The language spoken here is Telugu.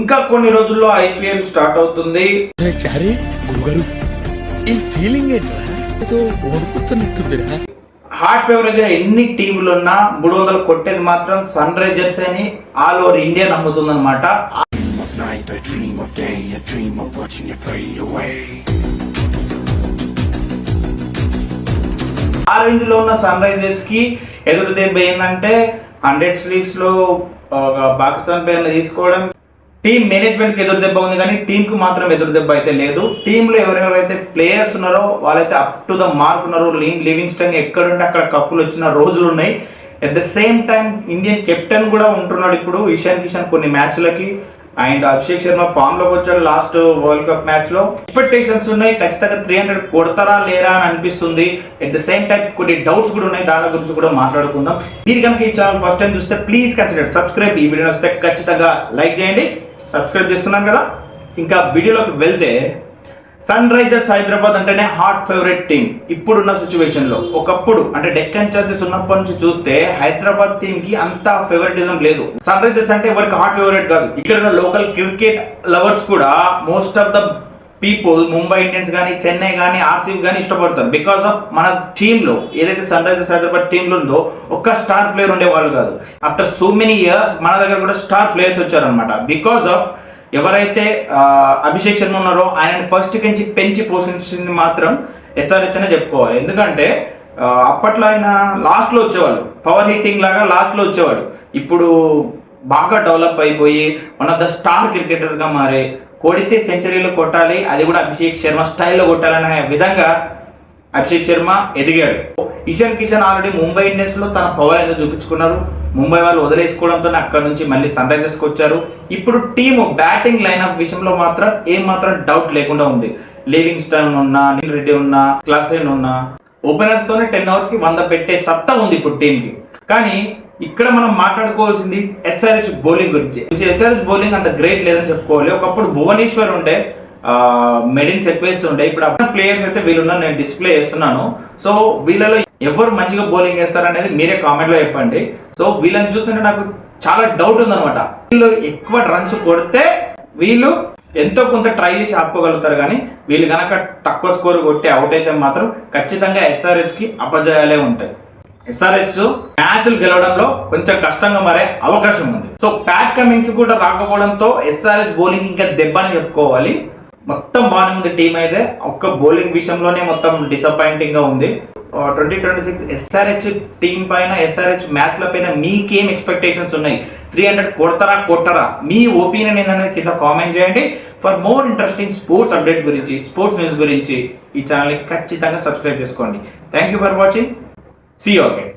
ఇంకా కొన్ని రోజుల్లో ఐపీఎల్ స్టార్ట్ అవుతుంది. హార్ట్ ఫేవరెట్ గా ఎన్ని టీములు ఉన్నా 300 కొట్టేది మాత్రం సన్ రైజర్స్ అని ఆల్ ఓవర్ ఇండియా నమ్ముతుందన్నమాట. ఆ రేంజ్ లో ఉన్న సన్ రైజర్స్ కి ఎదురు దెబ్బ ఏంటంటే 100 లీగ్స్ లో పాకిస్తాన్ ప్లేయర్ని తీసుకోవడం. టీం మేనేజ్మెంట్ కి ఎదురు దెబ్బ ఉంది కానీ టీం కు మాత్రం ఎదురు దెబ్బ అయితే లేదు. టీంలో ఎవరెవరైతే ప్లేయర్స్ ఉన్నారో వాళ్ళైతే అప్ టు ద మార్క్ ఉన్నారు. లివింగ్స్టన్ ఎక్కడుంటే అక్కడ కప్పులు వచ్చిన రోజులు ఉన్నాయి. At the same time Indian captain కూడా ఉంటున్నాడు ఇప్పుడు ఇషాన్ కిషన్ కొన్ని మ్యాచ్లకి. అండ్ అభిషేక్ శర్మ ఫామ్ లోకి వచ్చాడు లాస్ట్ వరల్డ్ కప్ మ్యాచ్ లో. ఎక్స్పెక్టేషన్స్ ఉన్నాయి, ఖచ్చితంగా 300 కొడతారా లేరా అని అనిపిస్తుంది. అట్ ద సేమ్ టైం కొన్ని డౌట్స్ కూడా ఉన్నాయి, దాని గురించి కూడా మాట్లాడుకుందాం. మీరు కనుక ఈ ఛానల్ ఫస్ట్ టైం చూస్తే ప్లీజ్ కన్సిడర్ సబ్స్క్రైబ్. ఈ వీడియో వస్తే ఖచ్చితంగా లైక్ చేయండి. సబ్స్క్రైబ్ చేసుకున్నాను కదా. ఇంకా వీడియోలోకి వెళ్తే సన్ రైజర్స్ హైదరాబాద్ అంటేనే హాట్ ఫేవరెట్ టీం ఇప్పుడున్న సిచ్యువేషన్ లో. ఒకప్పుడు అంటే డెక్కన్ చార్జెస్ ఉన్నప్పటి నుంచి చూస్తే హైదరాబాద్ టీం కి అంత ఫేవరెటిజం లేదు. సన్ రైజర్స్ అంటే ఎవరికి హాట్ ఫేవరెట్ కాదు. ఇక్కడ ఉన్న లోకల్ క్రికెట్ లవర్స్ కూడా most of the people Mumbai Indians కానీ చెన్నై కానీ ఆర్సీబీ కానీ ఇష్టపడతారు. బికాస్ ఆఫ్ మన టీమ్ లో ఏదైతే సన్ రైజర్స్ హైదరాబాద్ టీమ్ లో ఉందో ఒక్క స్టార్ ప్లేయర్ ఉండేవాళ్ళు కాదు. ఆఫ్టర్ సో మెనీ ఇయర్స్ మన దగ్గర కూడా స్టార్ ప్లేయర్స్ వచ్చారనమాట. బికాస్ ఆఫ్ ఎవరైతే అభిషేక్ శర్మ ఉన్నారో ఆయన ఫస్ట్ నుంచి పెంచి పోషించింది మాత్రం ఎస్ఆర్హెచ్ అనే చెప్పుకోవాలి. ఎందుకంటే అప్పట్లో ఆయన లాస్ట్ లో వచ్చేవాళ్ళు, పవర్ హిట్టింగ్ లాగా లాస్ట్ లో వచ్చేవాడు. ఇప్పుడు బాగా డెవలప్ అయిపోయి one of the star cricketer గా మారే, కొడితే సెంచరీలు కొట్టాలి, అది కూడా అభిషేక్ శర్మ స్టైల్లో కొట్టాలనే విధంగా అభిషేక్ శర్మ ఎదిగాడు. ఇషాన్ కిషన్ ఆల్రెడీ ముంబై ఇండియన్స్ లో తన పవర్ ఏదో చూపించుకున్నారు. ముంబై వాళ్ళు వదిలేసుకోవడంతో అక్కడ నుంచి మళ్ళీ సన్ రైజర్స్కి వచ్చారు. ఇప్పుడు టీము బ్యాటింగ్ లైన్అప్ విషయంలో మాత్రం ఏమాత్రం డౌట్ లేకుండా ఉంది. లివింగ్స్టన్ ఉన్నా, నీల్ రెడ్డి ఉన్నా, క్లాసెన్ ఉన్నా, ఓపెనర్స్ తోనే 10 overs కి 100 పెట్టే సత్తా ఉంది ఇప్పుడు టీమ్ కి. కానీ ఇక్కడ మనం మాట్లాడుకోవాల్సింది ఎస్ఆర్హెచ్ బౌలింగ్ గురించి. ఎస్ఆర్హెచ్ బౌలింగ్ అంత గ్రేట్ లేదని చెప్పుకోవాలి. ఒకప్పుడు భువనేశ్వర్ ఉండే, మెడిన్స్ ఎక్కువ ఉండే. ఇప్పుడు అప్పుడు ప్లేయర్స్ అయితే వీళ్ళున్నారు, నేను డిస్ప్లే చేస్తున్నాను. సో వీళ్ళలో ఎవరు మంచిగా బౌలింగ్ వేస్తారు అనేది మీరే కామెంట్ లో చెప్పండి. సో వీళ్ళని చూస్తుంటే నాకు చాలా డౌట్ ఉందన్నమాట. వీళ్ళు ఎక్కువ రన్స్ కొడితే వీళ్ళు ఎంతో కొంత ట్రై చేసి ఆపుకోగలుగుతారు. కానీ వీళ్ళు కనుక తక్కువ స్కోర్ కొట్టి అవుట్ అయితే మాత్రం ఖచ్చితంగా ఎస్ఆర్హెచ్ కి అపజయాలే ఉంటాయి. ఎస్ఆర్హెచ్ మ్యాచ్లు గెలవడంలో కొంచెం కష్టంగా మారే అవకాశం ఉంది. సో ప్యాట్ కమిన్స్ కూడా రాకపోవడంతో ఎస్ఆర్హెచ్ బౌలింగ్ ఇంకా దెబ్బని చెప్పుకోవాలి. మొత్తం బాగానే ఉంది టీం అయితే, ఒక్క బౌలింగ్ విషయంలోనే మొత్తం డిసప్పాయింటింగ్ గా ఉంది. 2026 ఎస్ఆర్హెచ్ టీం పైన, ఎస్ఆర్హెచ్ మ్యాచ్ల పైన మీకేం ఎక్స్పెక్టేషన్స్ ఉన్నాయి? 300 కొడతారా? మీ ఒపీనియన్ ఏంటనేది కింద కామెంట్ చేయండి. For more interesting sports update గురించి, స్పోర్ట్స్ న్యూస్ గురించి ఈ ఛానల్ని ఖచ్చితంగా సబ్స్క్రైబ్ చేసుకోండి. Thank you for watching. See you again.